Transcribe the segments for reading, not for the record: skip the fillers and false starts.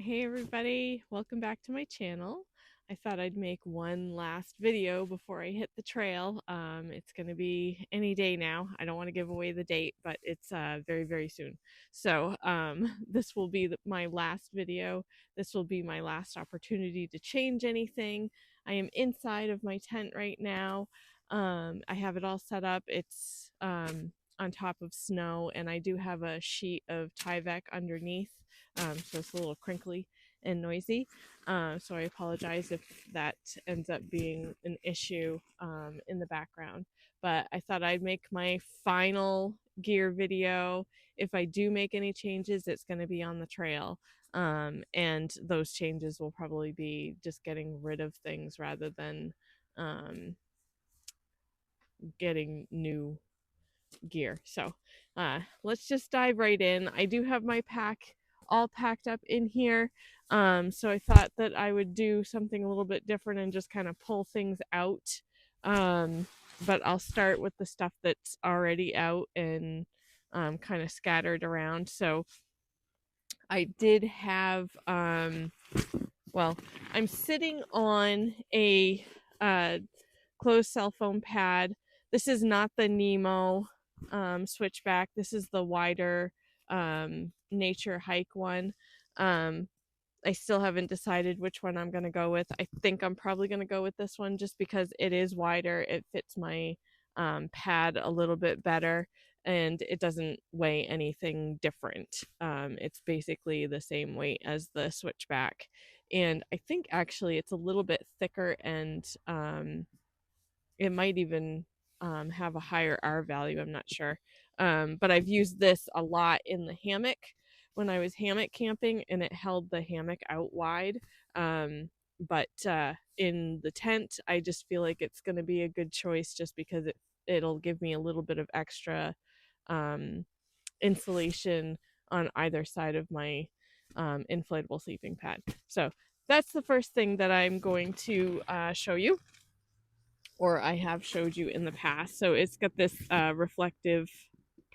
Hey everybody, welcome back to my channel. I thought I'd make one last video before I hit the trail. It's going to be any day now. I don't want to give away the date, but it's very, very soon. So this will be my last video. This will be my last opportunity to change anything. I am inside of my tent right now. I have it all set up. It's on top of snow, and I do have a sheet of Tyvek underneath, so it's a little crinkly and noisy. So I apologize if that ends up being an issue in the background. But I thought I'd make my final gear video. If I do make any changes, it's going to be on the trail. And those changes will probably be just getting rid of things rather than getting new gear. So let's just dive right in. I do have my pack all packed up in here. So I thought that I would do something a little bit different and just kind of pull things out. But I'll start with the stuff that's already out and kind of scattered around. So I did have, well, I'm sitting on a closed cell phone pad. This is not the Nemo switchback. This is the wider nature hike one. I still haven't decided which one I'm going to go with. I think I'm probably going to go with this one just because it is wider. It fits my pad a little bit better, and it doesn't weigh anything different. It's basically the same weight as the switchback. And I think actually it's a little bit thicker, and it might even have a higher R value. I'm not sure. But I've used this a lot in the hammock when I was hammock camping, and it held the hammock out wide. But in the tent, I just feel like it's going to be a good choice just because it'll give me a little bit of extra insulation on either side of my inflatable sleeping pad. So that's the first thing that I'm going to show you, or I have showed you in the past. So it's got this reflective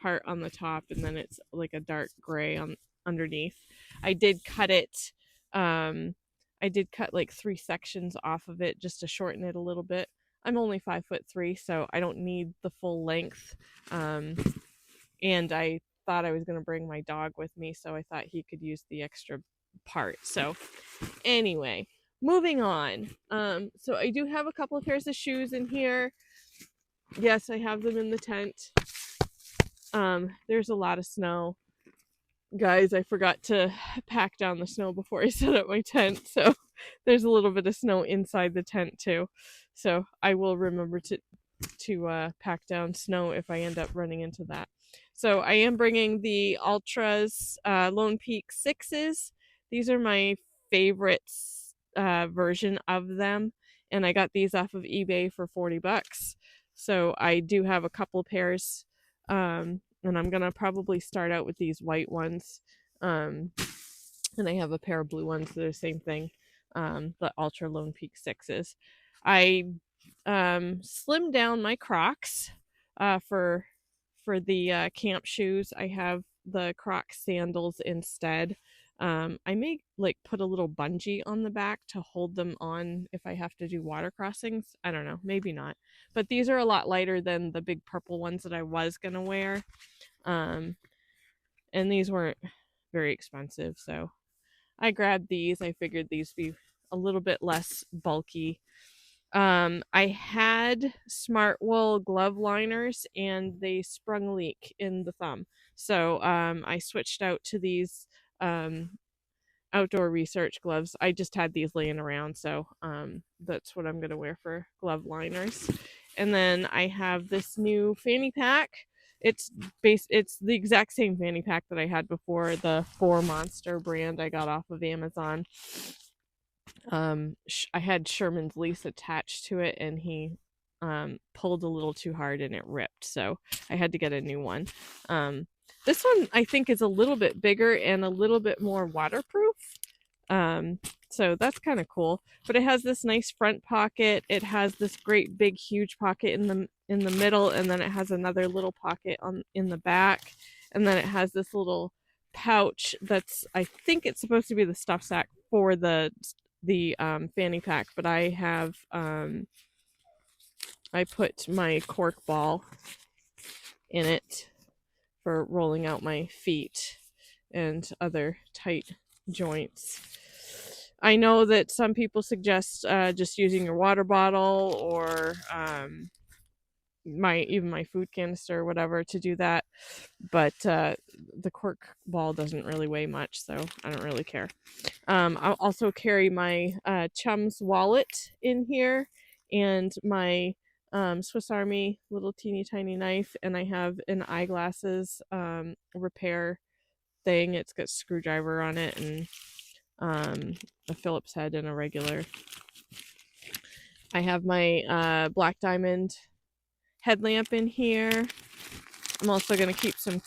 part on the top, and then it's like a dark gray on underneath. I did cut it. I did cut like 3 sections off of it just to shorten it a little bit. I'm only 5'3", so I don't need the full length. And I thought I was going to bring my dog with me, so I thought he could use the extra part. So anyway, moving on. So I do have a couple of pairs of shoes in here. Yes, I have them in the tent. There's a lot of snow. Guys, I forgot to pack down the snow before I set up my tent, so there's a little bit of snow inside the tent too. So I will remember to pack down snow if I end up running into that. So I am bringing the Ultras Lone Peak 6s. These are my favorite version of them, and I got these off of eBay for $40. So I do have a couple pairs, and I'm gonna probably start out with these white ones. And I have a pair of blue ones that are the same thing, the Ultra Lone Peak 6s. I slimmed down my Crocs for the camp shoes. I have the Crocs sandals instead. I may like put a little bungee on the back to hold them on if I have to do water crossings. I don't know, maybe not. But these are a lot lighter than the big purple ones that I was gonna wear. And these weren't very expensive, so I grabbed these. I figured these would be a little bit less bulky. I had Smart Wool glove liners, and they sprung a leak in the thumb. So I switched out to these outdoor research gloves. I just had these laying around, so that's what I'm going to wear for glove liners. And then I have this new fanny pack. It's the exact same fanny pack that I had before, the 4Monster brand I got off of Amazon. I had Sherman's lease attached to it, and he pulled a little too hard and it ripped, so I had to get a new one. This one I think is a little bit bigger and a little bit more waterproof, so that's kind of cool. But it has this nice front pocket. It has this great big huge pocket in the middle, and then it has another little pocket in the back, and then it has this little pouch that's, I think it's supposed to be the stuff sack for the fanny pack, but I have I put my cork ball in it for rolling out my feet and other tight joints. I know that some people suggest just using your water bottle or my food canister or whatever to do that, but the cork ball doesn't really weigh much, so I don't really care. I'll also carry my chum's wallet in here and my Swiss Army little teeny tiny knife, and I have an eyeglasses repair thing. It's got a screwdriver on it and a Phillips head and a regular. I have my black diamond headlamp in here. I'm also going to keep some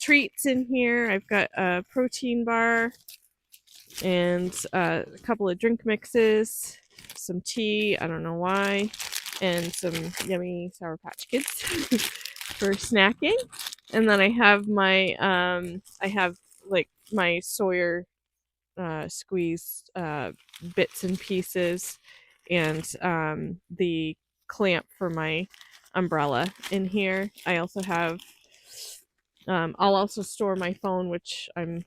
treats in here. I've got a protein bar and a couple of drink mixes, some tea, I don't know why, and some yummy Sour Patch Kids for snacking. And then I have my my Sawyer squeeze bits and pieces, and the clamp for my umbrella in here. I also have I'll also store my phone, which I'm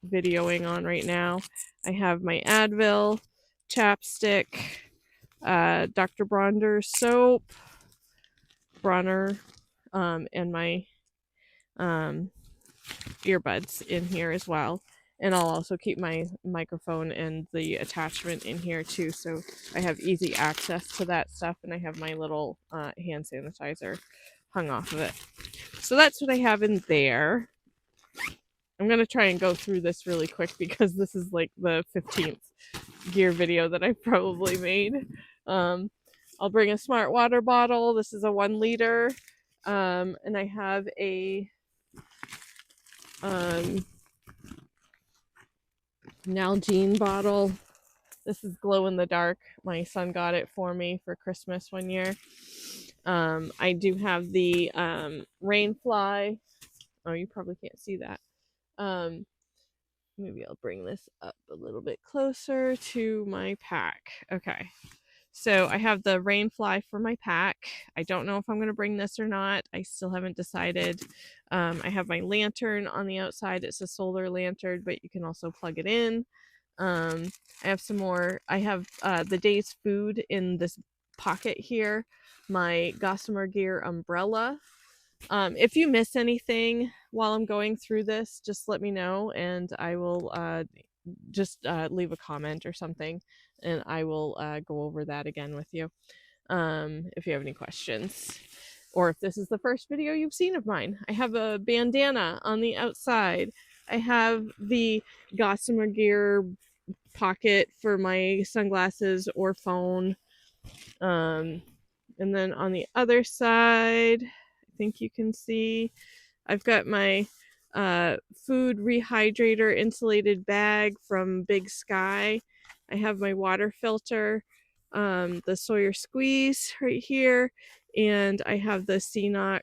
videoing on right now. I have my Advil, chapstick, Dr. Bronner soap, and my earbuds in here as well. And I'll also keep my microphone and the attachment in here too, so I have easy access to that stuff, and I have my little hand sanitizer hung off of it. So that's what I have in there. I'm going to try and go through this really quick because this is like the 15th gear video that I've probably made. I'll bring a smart water bottle. This is a 1 liter. And I have a Nalgene bottle. This is glow in the dark. My son got it for me for Christmas one year. I do have the Rainfly. Oh, you probably can't see that. Maybe I'll bring this up a little bit closer to my pack. Okay. So I have the Rainfly for my pack. I don't know if I'm going to bring this or not. I still haven't decided. I have my lantern on the outside. It's a solar lantern, but you can also plug it in. I have some more. I have the day's food in this pocket here. My Gossamer Gear umbrella. If you miss anything while I'm going through this, just let me know, and I will just leave a comment or something, and I will go over that again with you if you have any questions, or if this is the first video you've seen of mine. I have a bandana on the outside. I have the Gossamer Gear pocket for my sunglasses or phone. And then on the other side, I think you can see, I've got my food rehydrator insulated bag from Big Sky. I have my water filter, the Sawyer Squeeze right here, and I have the CNOC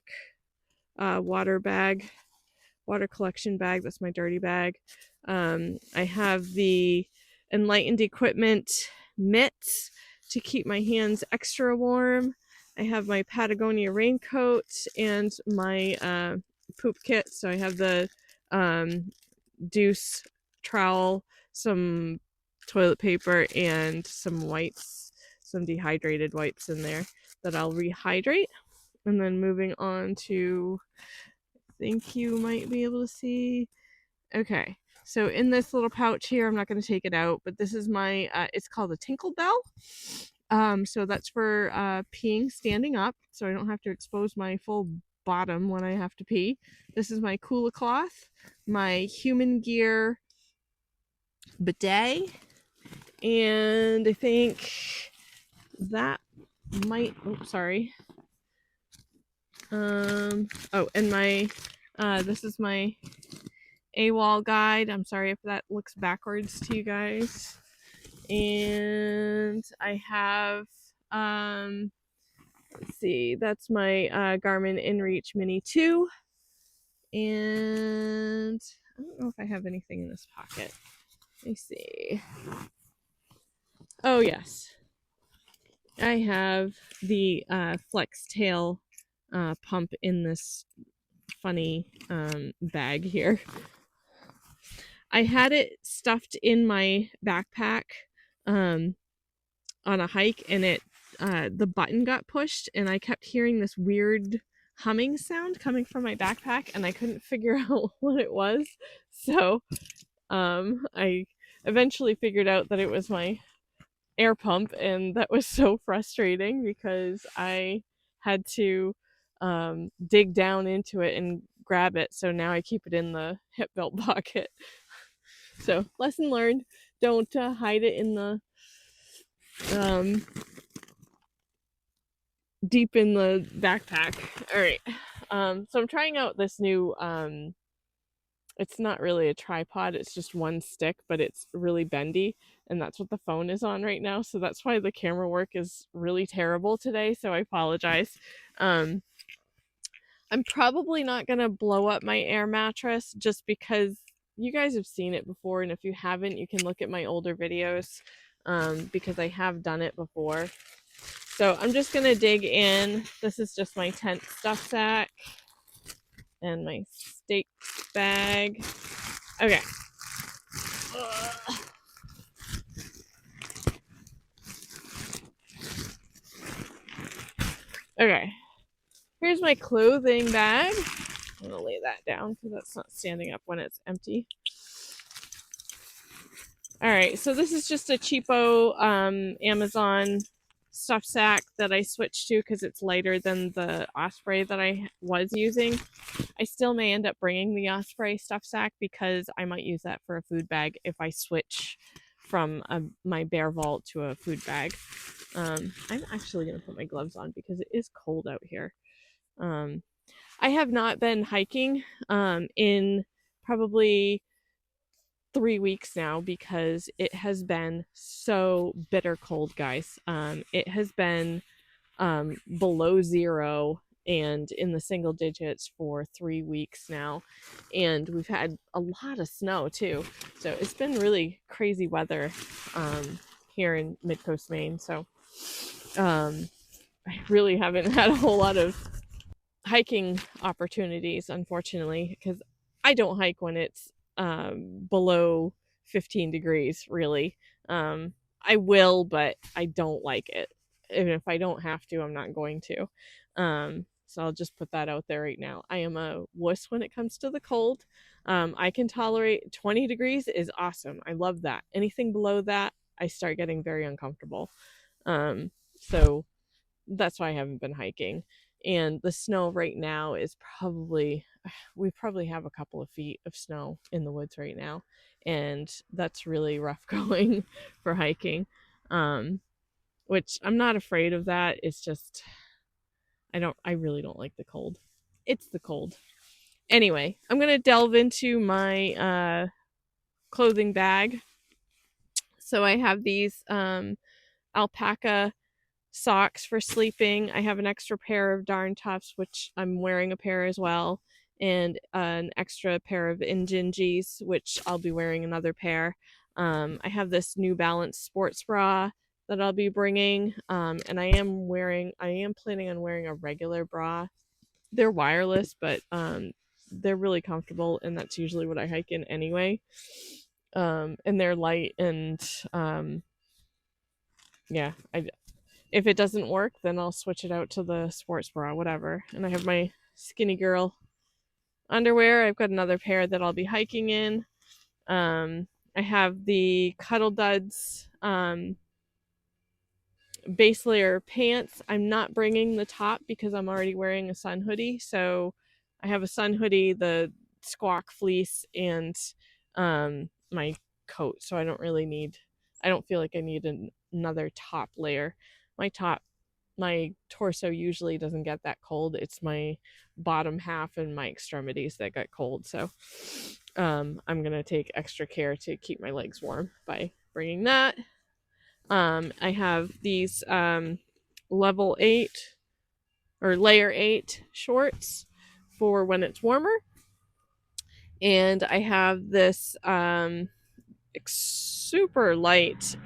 water collection bag. That's my dirty bag. I have the Enlightened Equipment mitts to keep my hands extra warm. I have my Patagonia raincoat and my poop kit. So I have the Deuce trowel, some toilet paper, and some wipes, some dehydrated wipes in there that I'll rehydrate. And then moving on to, I think you might be able to see. Okay, so in this little pouch here, I'm not going to take it out, but this is my, it's called a Tinkle Bell. So that's for peeing standing up, so I don't have to expose my full bottom when I have to pee. This is my Kula cloth, my Human Gear bidet, and I think that might, and my, this is my AWOL guide. I'm sorry if that looks backwards to you guys. And I have, let's see, that's my Garmin InReach Mini 2. And I don't know if I have anything in this pocket. Let me see. Oh, yes. I have the Flex Tail pump in this funny bag here. I had it stuffed in my backpack on a hike, and the button got pushed, and I kept hearing this weird humming sound coming from my backpack, and I couldn't figure out what it was. So I eventually figured out that it was my air pump, and that was so frustrating because I had to dig down into it and grab it. So now I keep it in the hip belt pocket. So lesson learned: don't hide it in the deep in the backpack. All right. So I'm trying out this new it's not really a tripod, it's just one stick, but it's really bendy, and that's what the phone is on right now. So that's why the camera work is really terrible today. So I apologize. I'm probably not gonna blow up my air mattress just because you guys have seen it before, and if you haven't, you can look at my older videos because I have done it before. So I'm just gonna dig in. This is just my tent stuff sack and my steak bag. Okay. Okay. Here's my clothing bag. I'm gonna lay that down because that's not standing up when it's empty. All right, so this is just a cheapo Amazon stuff sack that I switched to because it's lighter than the Osprey that I was using. I still may end up bringing the Osprey stuff sack because I might use that for a food bag if I switch from my Bear Vault to a food bag. I'm actually going to put my gloves on because it is cold out here. I have not been hiking in probably 3 weeks now because it has been so bitter cold, guys. It has been below zero and in the single digits for 3 weeks now, and we've had a lot of snow too. So it's been really crazy weather here in Mid-Coast Maine. So I really haven't had a whole lot of hiking opportunities, unfortunately, because I don't hike when it's below 15 degrees, really. I will, but I don't like it. And if I don't have to, I'm not going to. So I'll just put that out there right now. I am a wuss when it comes to the cold. I can tolerate 20 degrees is awesome. I love that. Anything below that, I start getting very uncomfortable. So that's why I haven't been hiking. And the snow right now is we probably have a couple of feet of snow in the woods right now. And that's really rough going for hiking. Which I'm not afraid of that. It's just, I really don't like the cold. It's the cold. Anyway, I'm going to delve into my clothing bag. So I have these alpaca socks for sleeping. I have an extra pair of Darn Toughs, which I'm wearing a pair as well, and an extra pair of Injinjis, which I'll be wearing another pair. I have this New Balance sports bra that I'll be bringing, and I am planning on wearing a regular bra. They're wireless, but they're really comfortable, and that's usually what I hike in anyway. And they're light, and yeah, if it doesn't work, then I'll switch it out to the sports bra, whatever. And I have my skinny girl underwear. I've got another pair that I'll be hiking in. I have the Cuddle Duds base layer pants. I'm not bringing the top because I'm already wearing a sun hoodie. So I have a sun hoodie, the squawk fleece, and my coat. So I don't feel like I need another top layer. My torso usually doesn't get that cold. It's my bottom half and my extremities that get cold. So I'm going to take extra care to keep my legs warm by bringing that. I have these level 8 or layer 8 shorts for when it's warmer. And I have this super light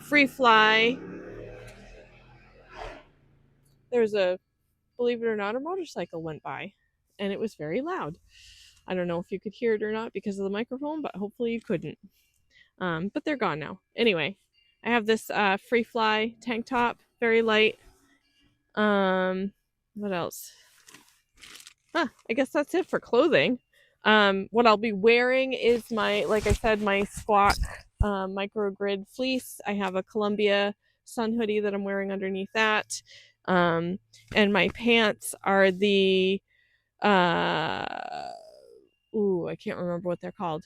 free fly. There's a, believe it or not, a motorcycle went by and it was very loud. I don't know if you could hear it or not because of the microphone, but hopefully you couldn't. But they're gone now. Anyway, I have this free fly tank top, very light. What else? I guess that's it for clothing. What I'll be wearing is my, like I said, my Squawk microgrid fleece. I have a Columbia sun hoodie that I'm wearing underneath that. And my pants are the, I can't remember what they're called.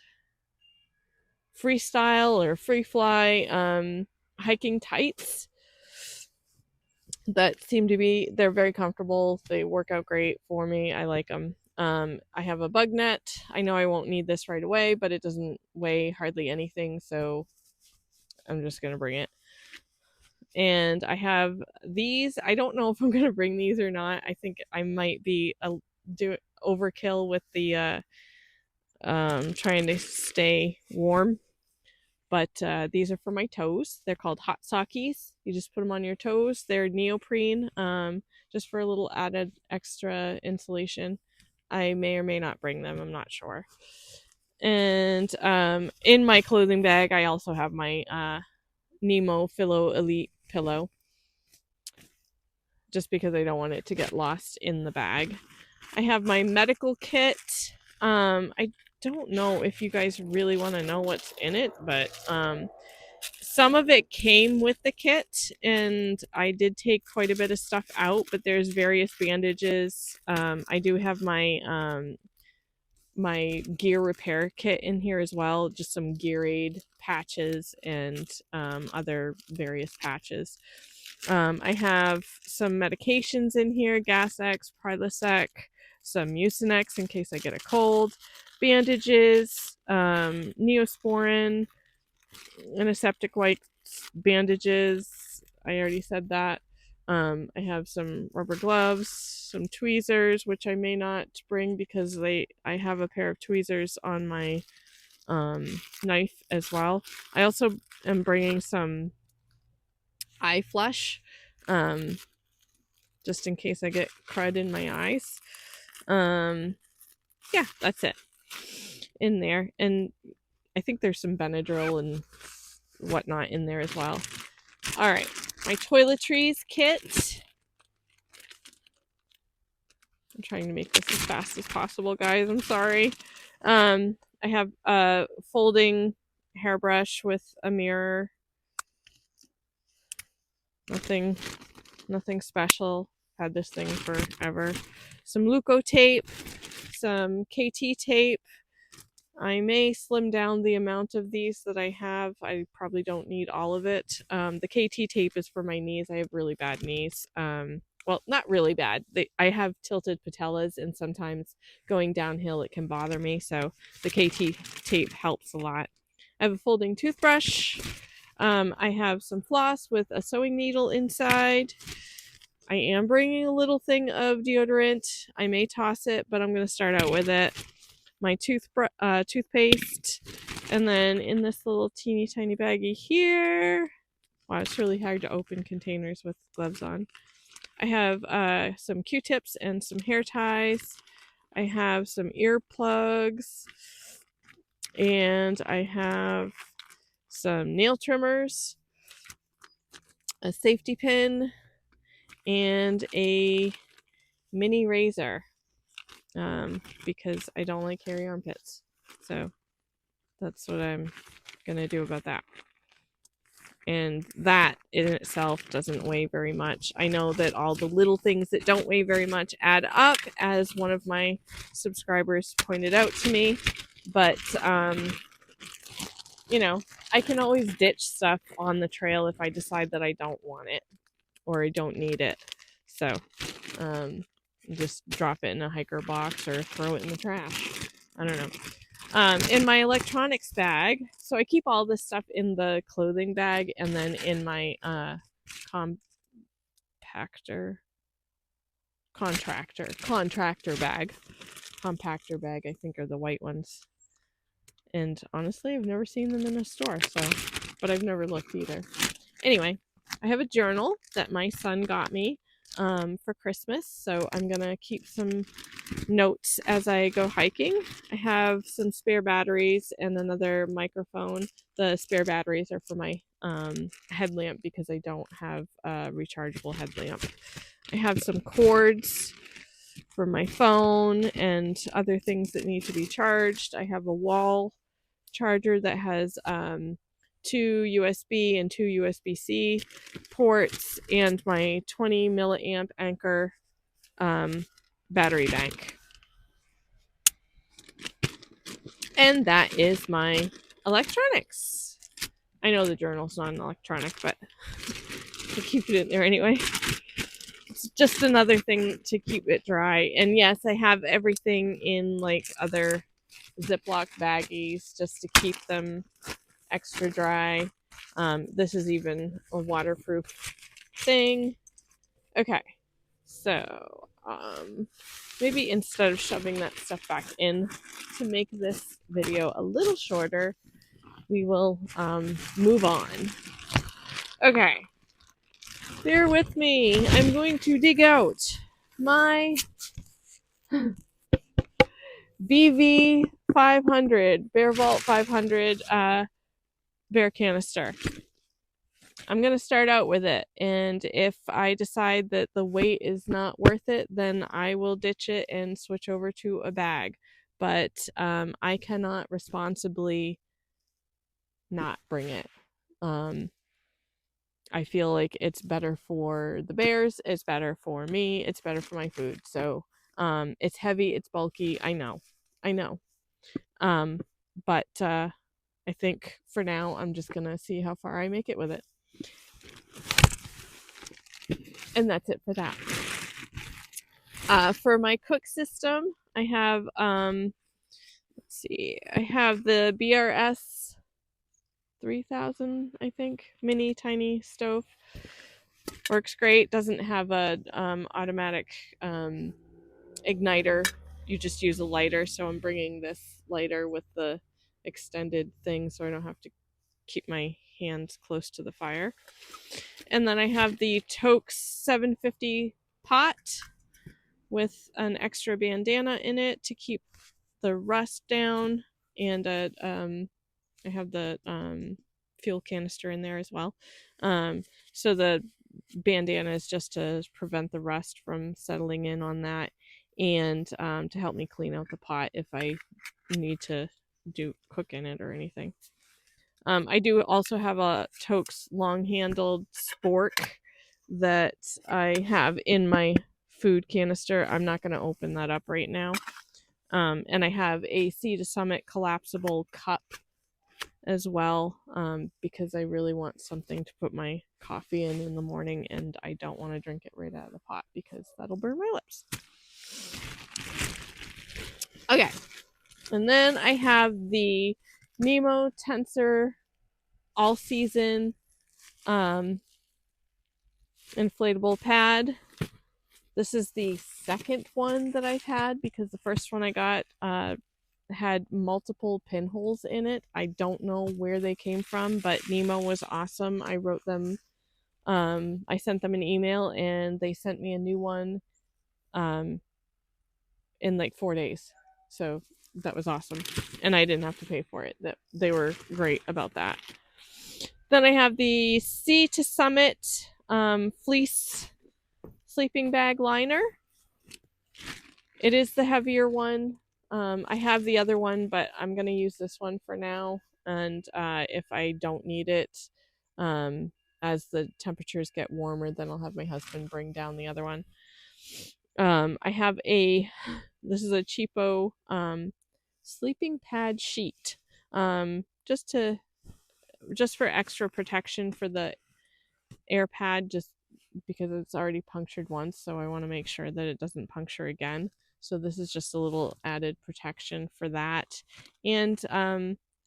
Freestyle or free fly hiking tights that seem to be, they're very comfortable. They work out great for me. I like them. I have a bug net. I know I won't need this right away, but it doesn't weigh hardly anything, so I'm just gonna bring it. And I have these. I don't know if I'm gonna bring these or not. I think I might be do overkill with the trying to stay warm. But these are for my toes. They're called hot sockies. You just put them on your toes. They're neoprene, just for a little added extra insulation. I may or may not bring them. I'm not sure. And in my clothing bag, I also have my Nemo Philo Elite pillow, just because I don't want it to get lost in the bag. I have my medical kit. I don't know if you guys really want to know what's in it, but some of it came with the kit, and I did take quite a bit of stuff out, but there's various bandages. I do have my my gear repair kit in here as well, just some gear aid patches and other various patches. I have some medications in here, Gas-X, Prilosec, some Mucinex in case I get a cold, bandages, Neosporin, antiseptic wipes, bandages. I already said that. I have some rubber gloves, some tweezers, which I may not bring because I have a pair of tweezers on my knife as well. I also am bringing some eye flush, just in case I get crud in my eyes. Yeah, that's it in there. And I think there's some Benadryl and whatnot in there as well. All right, my Toiletries kit. I'm trying to make this as fast as possible, guys. I'm sorry. I have a folding hairbrush with a mirror. Nothing special. Had this thing forever. Some Luco tape, some KT tape. I may slim down the amount of these that I have. I probably don't need all of it. The KT tape is for my knees. I have really bad knees. Well, not really bad. I have tilted patellas, and sometimes going downhill it can bother me. So the KT tape helps a lot. I have a folding toothbrush. I have some floss with a sewing needle inside. I am bringing a little thing of deodorant. I may toss it, but I'm going to start out with it. My toothpaste, and then in this little teeny tiny baggie here. Wow, it's really hard to open containers with gloves on. I have some Q-tips and some hair ties. I have some earplugs, and I have some nail trimmers, a safety pin, and a mini razor, because I don't like hairy armpits. So that's what I'm gonna do about that. And that in itself doesn't weigh very much. I know that all the little things that don't weigh very much add up, as one of my subscribers pointed out to me. But you know, I can always ditch stuff on the trail if I decide that I don't want it or I don't need it. So just drop it in a hiker box or throw it in the trash. I don't know. In my electronics bag, so I keep all this stuff in the clothing bag, and then in my contractor bag, I think are the white ones. And honestly, I've never seen them in a store, but I've never looked either. Anyway, I have a journal that my son got me for Christmas, so I'm gonna keep some notes as I go hiking. I have some spare batteries and another microphone. The spare batteries are for my headlamp because I don't have a rechargeable headlamp. I have some cords for my phone and other things that need to be charged. I have a wall charger that has 2 USB and 2 USB-C ports and my 20 milliamp Anchor battery bank. And that is my electronics. I know the journal's not an electronic, but I keep it in there anyway. It's just another thing to keep it dry. And yes, I have everything in like other Ziploc baggies just to keep them extra dry. This is even a waterproof thing. Okay, so maybe instead of shoving that stuff back in, to make this video a little shorter, we will move on. Okay, bear with me. I'm going to dig out my BV 500 Bear Vault 500 bear canister. I'm going to start out with it, and if I decide that the weight is not worth it, then I will ditch it and switch over to a bag. But I cannot responsibly not bring it. I feel like it's better for the bears, it's better for me, it's better for my food. So it's heavy, it's bulky, I know. But I think for now I'm just gonna see how far I make it with it. And that's it for that. For my cook system, I have let's see, I have the BRS 3000, I think, mini tiny stove. Works great. Doesn't have a automatic igniter. You just use a lighter. So I'm bringing this lighter with the extended thing so I don't have to keep my hands close to the fire. And then I have the Toaks 750 pot with an extra bandana in it to keep the rust down, and I have the fuel canister in there as well. So the bandana is just to prevent the rust from settling in on that, and to help me clean out the pot if I need to cook in it or anything. I do also have a Toaks long-handled spork that I have in my food canister. I'm not going to open that up right now. And I have a Sea to Summit collapsible cup as well, because I really want something to put my coffee in the morning, and I don't want to drink it right out of the pot because that'll burn my lips. Okay, and then I have the Nemo Tensor all season inflatable pad. This is the second one that I've had because the first one I got had multiple pinholes in it. I don't know where they came from, but Nemo was awesome. I wrote them, I sent them an email, and they sent me a new one in like 4 days. So that was awesome, and I didn't have to pay for it. They were great about that. Then I have the Sea to Summit fleece sleeping bag liner. It is the heavier one. I have the other one, but I'm going to use this one for now. And if I don't need it, as the temperatures get warmer, then I'll have my husband bring down the other one. I have this is a cheapo sleeping pad sheet, just for extra protection for the air pad, just because it's already punctured once, so I want to make sure that it doesn't puncture again. So this is just a little added protection for that. And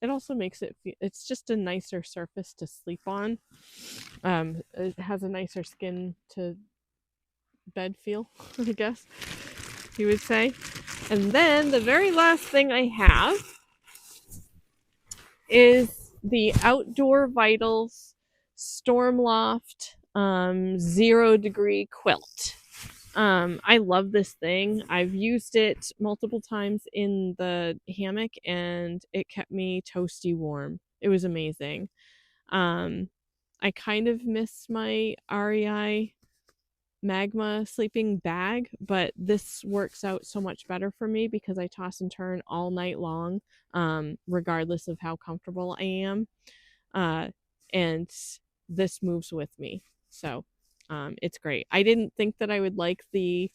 it also makes it's just a nicer surface to sleep on. It has a nicer skin to bed feel, I guess you would say. And then the very last thing I have is the Outdoor Vitals Storm Loft 0 degree quilt. I love this thing. I've used it multiple times in the hammock and it kept me toasty warm. It was amazing. I kind of miss my REI magma sleeping bag, but this works out so much better for me because I toss and turn all night long, regardless of how comfortable I am. And this moves with me. So it's great. I didn't think that I would like the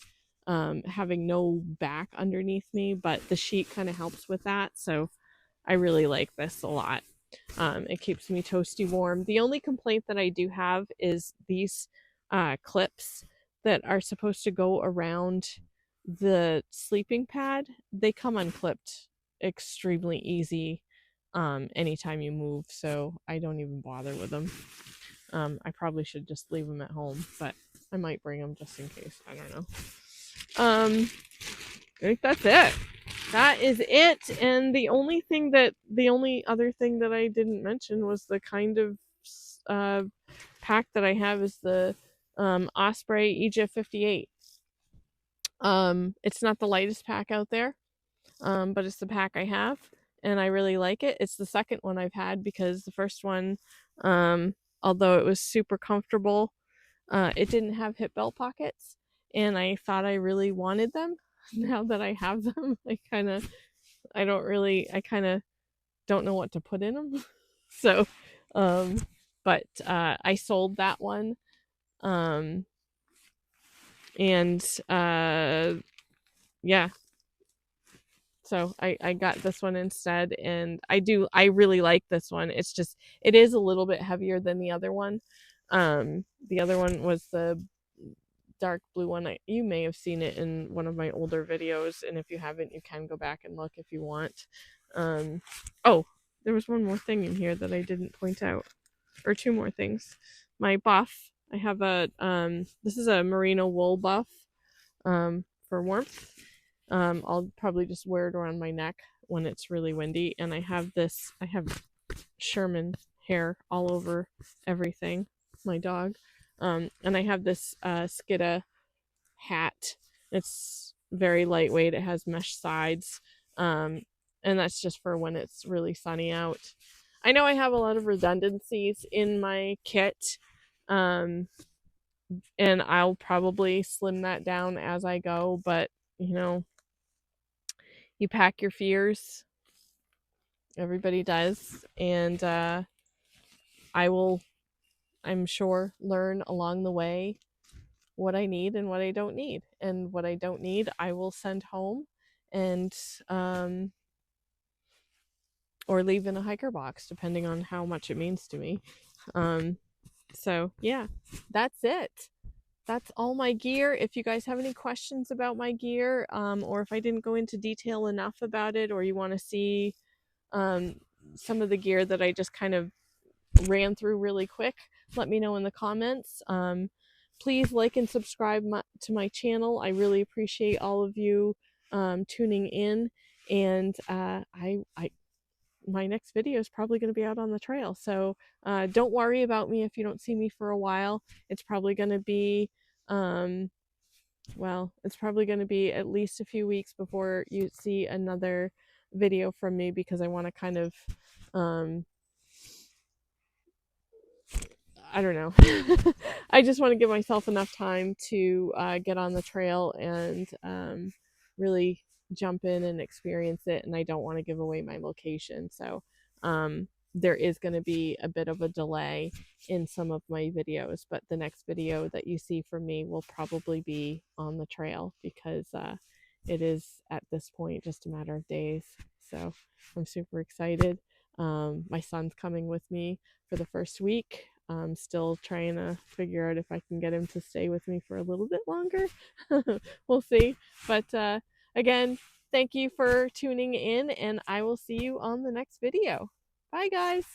having no back underneath me, but the sheet kind of helps with that. So I really like this a lot. It keeps me toasty warm. The only complaint that I do have is these clips that are supposed to go around the sleeping pad. They come unclipped extremely easy anytime you move, so I don't even bother with them. I probably should just leave them at home, but I might bring them just in case. I don't know. I think that's it. That is it. And the only other thing that I didn't mention was the kind of pack that I have is the Osprey Egypt 58. It's not the lightest pack out there, but it's the pack I have, and I really like it. It's the second one I've had because the first one, although it was super comfortable, it didn't have hip belt pockets, and I thought I really wanted them. Now that I have them, I kind of don't know what to put in them. So, but I sold that one, and yeah. So I got this one instead, and I really like this one. It's just it is a little bit heavier than the other one. The other one was the dark blue one. You may have seen it in one of my older videos, and if you haven't, you can go back and look if you want. Oh, there was one more thing in here that I didn't point out, or two more things. My buff. I have a this is a merino wool buff for warmth. I'll probably just wear it around my neck when it's really windy. And I have Sherman hair all over everything, my dog. And I have this Skidda hat. It's very lightweight. It has mesh sides. And that's just for when it's really sunny out. I know I have a lot of redundancies in my kit. And I'll probably slim that down as I go, but you pack your fears. Everybody does. And I'm sure, learn along the way what I need and what I don't need. And what I don't need, I will send home and or leave in a hiker box, depending on how much it means to me. So yeah, that's it. That's all my gear. If you guys have any questions about my gear, or if I didn't go into detail enough about it, or you want to see some of the gear that I just kind of ran through really quick, let me know in the comments. Please like and subscribe to my channel. I really appreciate all of you tuning in, and my next video is probably going to be out on the trail, so don't worry about me if you don't see me for a while. It's probably going to be it's probably going to be at least a few weeks before you see another video from me, because I want to kind of I don't know. I just want to give myself enough time to get on the trail and really jump in and experience it, and I don't want to give away my location. So there is going to be a bit of a delay in some of my videos, but the next video that you see from me will probably be on the trail, because it is at this point just a matter of days. So I'm super excited. My son's coming with me for the first week. I'm still trying to figure out if I can get him to stay with me for a little bit longer. We'll see. But again, thank you for tuning in, and I will see you on the next video. Bye, guys.